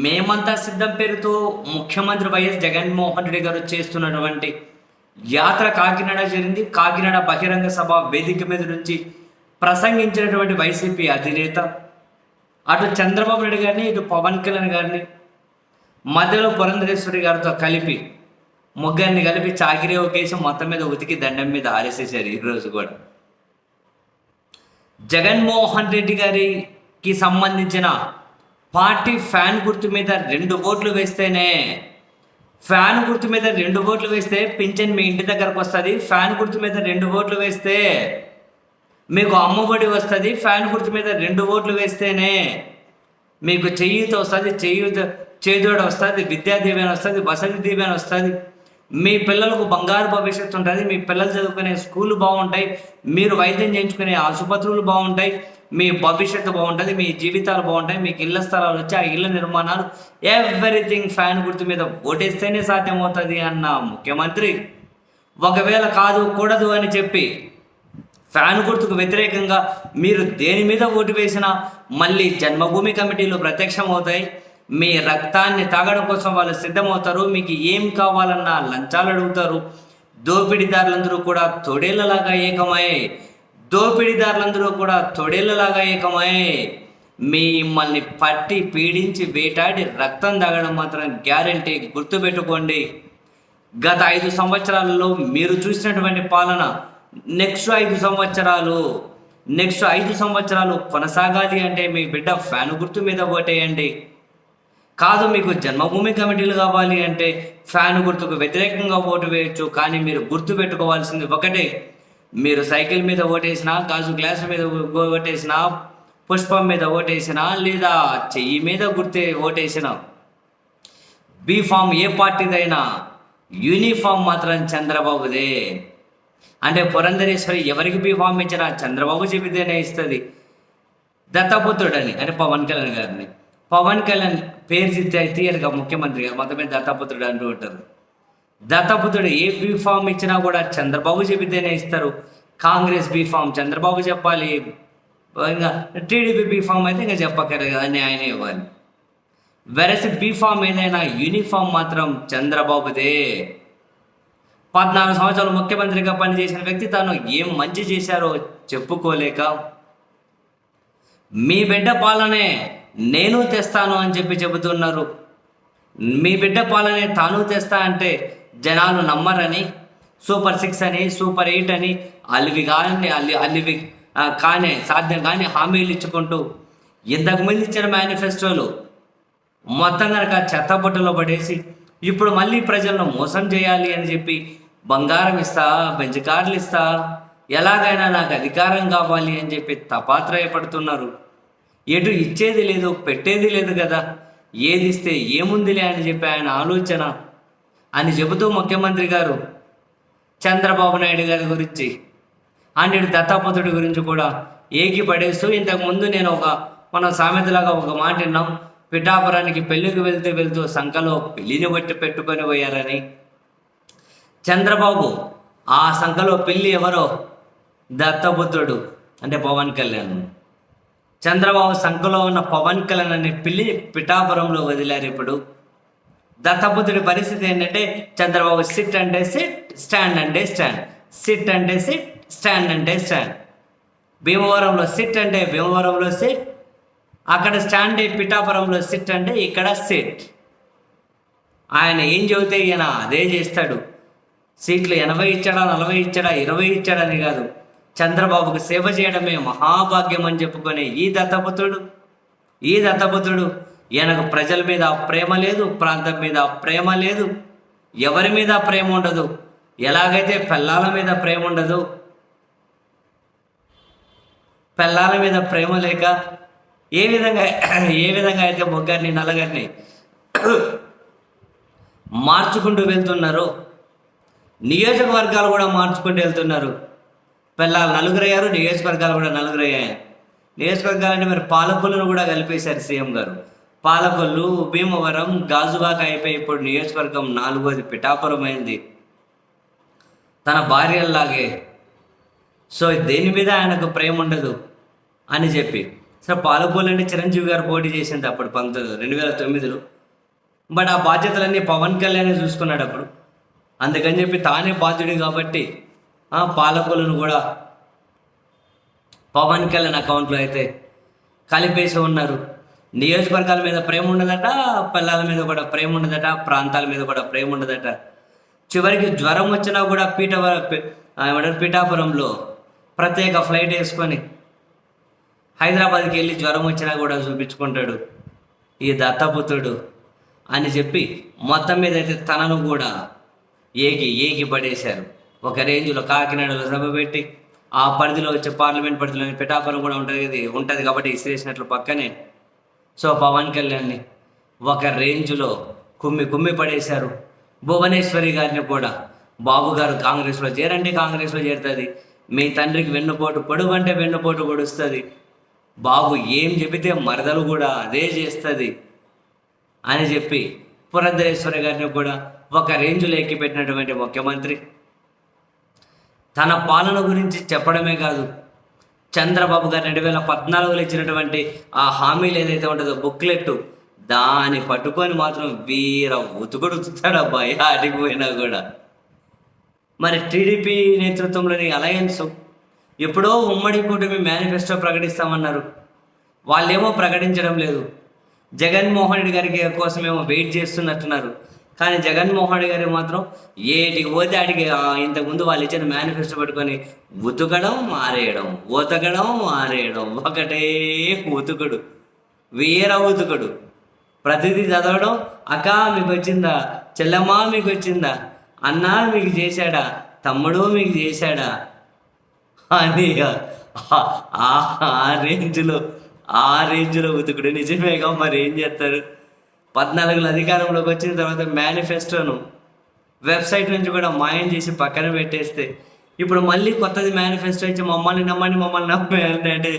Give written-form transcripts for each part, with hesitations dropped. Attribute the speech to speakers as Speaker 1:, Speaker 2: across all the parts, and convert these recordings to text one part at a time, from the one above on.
Speaker 1: మేమంతా సిద్ధం పేరుతో ముఖ్యమంత్రి వైఎస్ జగన్మోహన్ రెడ్డి గారు చేస్తున్నటువంటి యాత్ర కాకినాడ జరిగింది. కాకినాడ బహిరంగ సభ వేదిక మీద నుంచి ప్రసంగించినటువంటి వైసీపీ అధినేత అటు చంద్రబాబు నాయుడు గారిని, ఇటు పవన్ కళ్యాణ్ గారిని మధ్యలో పురంధరేశ్వరి గారితో కలిపి ముగ్గురిని కలిపి చాకిరీ ఒకేసి మొత్తం మీద ఉతికి దండం మీద ఆరేసేసారు. ఈరోజు కూడా జగన్మోహన్ రెడ్డి గారికి సంబంధించిన పార్టీ ఫ్యాన్ గుర్తు మీద 2 ఓట్లు వేస్తేనే, ఫ్యాన్ గుర్తు మీద 2 ఓట్లు వేస్తే పింఛన్ మీ ఇంటి దగ్గరకు వస్తుంది. ఫ్యాన్ గుర్తు మీద 2 ఓట్లు వేస్తే మీకు అమ్మఒడి వస్తుంది. ఫ్యాన్ గుర్తు మీద 2 ఓట్లు వేస్తేనే మీకు చేయూత వస్తుంది, చేదోడు వస్తుంది, విద్యా దీవెన వస్తుంది, వసతి దీవెన వస్తుంది. మీ పిల్లలకు బంగారు భవిష్యత్తు ఉంటుంది. మీ పిల్లలు చదువుకునే స్కూళ్ళు బాగుంటాయి. మీరు వైద్యం చేయించుకునే ఆసుపత్రులు బాగుంటాయి. మీ భవిష్యత్తు బాగుంటుంది. మీ జీవితాలు బాగుంటాయి. మీకు ఇళ్ల స్థలాలు వచ్చి ఆ ఇళ్ల నిర్మాణాలు ఎవ్రీథింగ్ ఫ్యాన్ గుర్తు మీద ఓటేస్తేనే సాధ్యమవుతుంది అన్న ముఖ్యమంత్రి ఒకవేళ కాదు కూడదు అని చెప్పి ఫ్యాన్ గుర్తుకు వ్యతిరేకంగా మీరు దేని మీద ఓటు వేసినా మళ్ళీ జన్మభూమి కమిటీలు ప్రత్యక్షం అవుతాయి. మీ రక్తాన్ని తాగడం కోసం వాళ్ళు సిద్ధమవుతారు. మీకు ఏం కావాలన్నా లంచాలు అడుగుతారు. దోపిడీదారులందరూ కూడా తొడేళ్లలాగా ఏకమై మిమ్మల్ని పట్టి పీడించి వేటాడి రక్తం తాగడం మాత్రం గ్యారంటీ. గుర్తుపెట్టుకోండి, గత 5 సంవత్సరాలలో మీరు చూసినటువంటి పాలన నెక్స్ట్ 5 సంవత్సరాలు కొనసాగాలి అంటే మీ బిడ్డ ఫ్యాన్ గుర్తు మీద ఓటేయండి. కాదు మీకు జన్మభూమి కమిటీలు కావాలి అంటే ఫ్యాన్ గుర్తుకు వ్యతిరేకంగా ఓటు వేయచ్చు. కానీ మీరు గుర్తు పెట్టుకోవాల్సింది ఒకటే, మీరు సైకిల్ మీద ఓటేసినా, గాజు గ్లాస్ మీద ఓటేసినా, పుష్పం మీద ఓటేసినా, లేదా చెయ్యి మీద ఓటేసినా, బీఫామ్ ఏ పార్టీదైనా యూనిఫామ్ మాత్రం చంద్రబాబుదే. అంటే పురంధరేశ్వరి ఎవరికి బీఫామ్ ఇచ్చినా చంద్రబాబు చెబితేనే ఇస్తుంది. దత్తపుత్రుడని అంటే పవన్ కళ్యాణ్ గారిని, పవన్ కళ్యాణ్ పేరు తీయరుగా ముఖ్యమంత్రి గారు మొత్తం మీద దత్తపుత్రుడు అంటూ ఉంటారు. దత్తపుత్రుడు ఏ బీఫామ్ ఇచ్చినా కూడా చంద్రబాబు చెబితేనే ఇస్తారు. కాంగ్రెస్ బీఫామ్ చంద్రబాబు చెప్పాలి, ఇంకా టీడీపీ బీఫామ్ అయితే ఇంకా చెప్పక్కర్లేదు కదా, అని ఆయనే ఇవ్వాలి. వెరసి బీఫామ్ ఏదైనా యూనిఫామ్ మాత్రం చంద్రబాబుదే. 14 సంవత్సరాలు ముఖ్యమంత్రిగా పనిచేసిన వ్యక్తి తాను ఏం మంచి చేశారో చెప్పుకోలేక మీ బిడ్డ పాలనే నేను తెస్తాను అని చెబుతున్నారు. మీ బిడ్డ పాలనే తాను తెస్తా అంటే జనాలు నమ్మరని సూపర్ 6 అని, సూపర్ 8 అని అల్లివి కానీ సాధ్యం కానీ హామీలు ఇచ్చుకుంటూ ఇంతకుముందు ఇచ్చిన మేనిఫెస్టోలు మొత్తం కనుక చెత్తబుట్టలో పడేసి ఇప్పుడు మళ్ళీ ప్రజలను మోసం చేయాలి అని చెప్పి బంగారం ఇస్తా, బెంచ్ కార్లు ఇస్తా, ఎలాగైనా నాకు అధికారం కావాలి అని చెప్పి తపాత్రయపడుతున్నారు. ఎటు ఇచ్చేది లేదు, పెట్టేది లేదు కదా, ఏది ఇస్తే ఏముందిలే అని చెప్పి ఆయన ఆలోచన అని చెబుతూ ముఖ్యమంత్రి గారు చంద్రబాబు నాయుడు గారి గురించి అండ్ దత్తాపుత్రుడి గురించి కూడా ఏకి పడేస్తూ, ఇంతకుముందు నేను మన సామెతలాగా ఒక మాట విన్నాం, పిఠాపురానికి పెళ్లికి వెళ్తూ సంఖలో పెళ్లిని బట్టి పెట్టుకొని పోయారని. చంద్రబాబు ఆ సంఖలో పెళ్లి ఎవరో దత్తపుత్రుడు అంటే పవన్ కళ్యాణ్. చంద్రబాబు సంఖలో ఉన్న పవన్ కళ్యాణ్ అనే పిల్లి పిఠాపురంలో వదిలారు. ఇప్పుడు దత్తపుత్రుడి పరిస్థితి ఏంటంటే చంద్రబాబు సిట్ అంటే సిట్, స్టాండ్ అంటే స్టాండ్, సిట్ అంటే సిట్, స్టాండ్ అంటే స్టాండ్. భీమవరంలో సిట్ అంటే భీమవరంలో సిట్, అక్కడ స్టాండ్ పిఠాపురంలో సిట్ అంటే ఇక్కడ సిట్. ఆయన ఏం చెబితే ఈయన అదే చేస్తాడు. సీట్లు 80 ఇచ్చాడా, 40 ఇచ్చాడా, 20 ఇచ్చాడని కాదు, చంద్రబాబుకు సేవ చేయడమే మహాభాగ్యం అని చెప్పుకునే ఈ దత్తపుత్రుడు ఈయనకు ప్రజల మీద ప్రేమ లేదు, ప్రాంతం మీద ప్రేమ లేదు, ఎవరి మీద ప్రేమ ఉండదు. ఎలాగైతే పెళ్ళాల మీద ప్రేమ ఉండదు, పెళ్ళాల మీద ప్రేమ లేక ఏ విధంగా అయితే మొగ్గారిని నల్లగారిని మార్చుకుంటూ వెళ్తున్నారు, నియోజకవర్గాలు కూడా మార్చుకుంటూ వెళ్తున్నారు. పిల్లలు 4 అయ్యారు, నియోజకవర్గాలు కూడా 4 అయ్యాయి. నియోజకవర్గాలంటే మరి పాలకొల్లును కూడా కలిపేశారు సీఎం గారు. పాలకొల్లు, భీమవరం, గాజువాక అయిపోయి ఇప్పుడు నియోజకవర్గం 4వది పిఠాపురం అయింది తన భార్యలాగే. సో దేని మీద ఆయనకు ప్రేమ ఉండదు అని చెప్పి సరే పాలకొల్లు అంటే చిరంజీవి గారు పోటీ చేసింది అప్పుడు 2009లో. బట్ ఆ బాధ్యతలన్నీ పవన్ కళ్యాణ్ చూసుకున్నాడు అప్పుడు. అందుకని చెప్పి తానే బాధ్యుడు కాబట్టి పాలకొల్లును కూడా పవన్ కళ్యాణ్ అకౌంట్లో అయితే కలిపేసి ఉన్నారు. నియోజకవర్గాల మీద ప్రేమ ఉండదట, పిల్లల మీద కూడా ప్రేమ ఉండదట, ప్రాంతాల మీద కూడా ప్రేమ ఉండదట. చివరికి జ్వరం వచ్చినా కూడా పిఠాపురంలో ప్రత్యేక ఫ్లైట్ వేసుకొని హైదరాబాద్కి వెళ్ళి జ్వరం వచ్చినా కూడా చూపించుకుంటాడు ఈ దత్తపుత్రుడు అని చెప్పి మొత్తం మీద అయితే తనను కూడా ఏకి పడేశారు. ఒక రేంజ్లో కాకినాడలో సభ పెట్టి ఆ పరిధిలో వచ్చే పార్లమెంట్ పరిధిలో పిఠాపురం కూడా ఉంటుంది కాబట్టి ఇసిరేసినట్లు పక్కనే. సో పవన్ కళ్యాణ్ని ఒక రేంజ్లో కుమ్మి పడేశారు. భువనేశ్వరి గారిని కూడా బాబు గారు కాంగ్రెస్లో చేరండి, కాంగ్రెస్లో చేరుతుంది, మీ తండ్రికి వెన్నుపోటు పొడుగు అంటే వెన్నుపోటు పొడుస్తుంది, బాబు ఏం చెబితే మరదలు కూడా అదే చేస్తుంది అని చెప్పి పురంధరేశ్వరి గారిని కూడా ఒక రేంజ్లో ఎక్కిపెట్టినటువంటి ముఖ్యమంత్రి తన పాలన గురించి చెప్పడమే కాదు, చంద్రబాబు గారు 2014లో ఇచ్చినటువంటి ఆ హామీలు ఏదైతే ఉంటుందో బుక్లెట్, దాన్ని పట్టుకొని మాత్రం వీర ఉతుకుడుతాడు అబ్బాయి ఆడికి పోయినా కూడా. మరి టీడీపీ నేతృత్వంలోని అలయన్స్ ఎప్పుడో ఉమ్మడి కూటమి మేనిఫెస్టో ప్రకటిస్తామన్నారు, వాళ్ళేమో ప్రకటించడం లేదు. జగన్మోహన్ రెడ్డి గారికి కోసమేమో వెయిట్ చేస్తున్నట్టున్నారు. కానీ జగన్మోహన్ రెడ్డి గారు మాత్రం ఏటికి పోతే ఆడికి ఇంతకుముందు వాళ్ళు ఇచ్చిన మేనిఫెస్టో పట్టుకొని ఉతకడం ఆరేయడం ఒకటే ఉతుకుడు, వీర ఉతుకుడు. ప్రతిదీ చదవడం, అక్క మీకు వచ్చిందా, చెల్లెమ్మ మీకు వచ్చిందా, అన్న మీకు చేశాడా, తమ్ముడు మీకు చేశాడా అని ఆ రేంజ్లో ఉతుకుడు. నిజమేగా, మరి ఏం చేస్తారు? 14లో అధికారంలోకి వచ్చిన తర్వాత మేనిఫెస్టోను వెబ్సైట్ నుంచి కూడా మాయం చేసి పక్కన పెట్టేస్తే ఇప్పుడు మళ్ళీ కొత్తది మేనిఫెస్టో ఇచ్చి మమ్మల్ని నమ్మే అంటే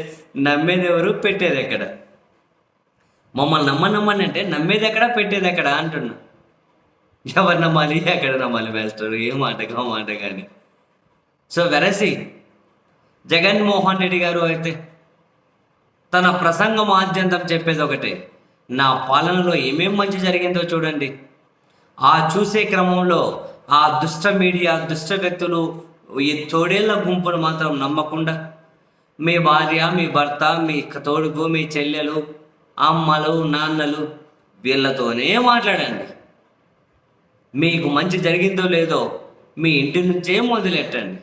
Speaker 1: నమ్మేది ఎవరు, పెట్టేది ఎక్కడ? మమ్మల్ని నమ్మని అంటే నమ్మేది ఎక్కడ, పెట్టేది ఎక్కడ అంటున్నా. ఎవరు నమ్మాలి, ఎక్కడ నమ్మాలి? మేస్టర్ ఏ మాట కానీ. సో వెరసి జగన్మోహన్ రెడ్డి గారు అయితే తన ప్రసంగం ఆద్యంతం చెప్పేది ఒకటే, నా పాలనలో ఏమేం మంచి జరిగిందో చూడండి. ఆ చూసే క్రమంలో ఆ దుష్ట మీడియా, దుష్ట వ్యక్తులు, ఈ తోడేళ్ల గుంపును మాత్రం నమ్మకుండా మీ భార్య, మీ భర్త, మీ తోడుకు, మీ చెల్లెలు, అమ్మలు, నాన్నలు వీళ్ళతోనే మాట్లాడండి. మీకు మంచి జరిగిందో లేదో మీ ఇంటి నుంచే మొదలెట్టండి.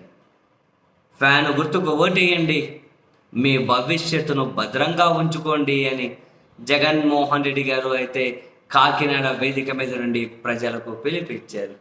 Speaker 1: ఫ్యాన్ గుర్తుకు ఓటేయండి, మీ భవిష్యత్తును భద్రంగా ఉంచుకోండి అని జగన్మోహన్ రెడ్డి గారు అయితే కాకినాడ వేదిక మీద నుండి ప్రజలకు పిలిపించారు.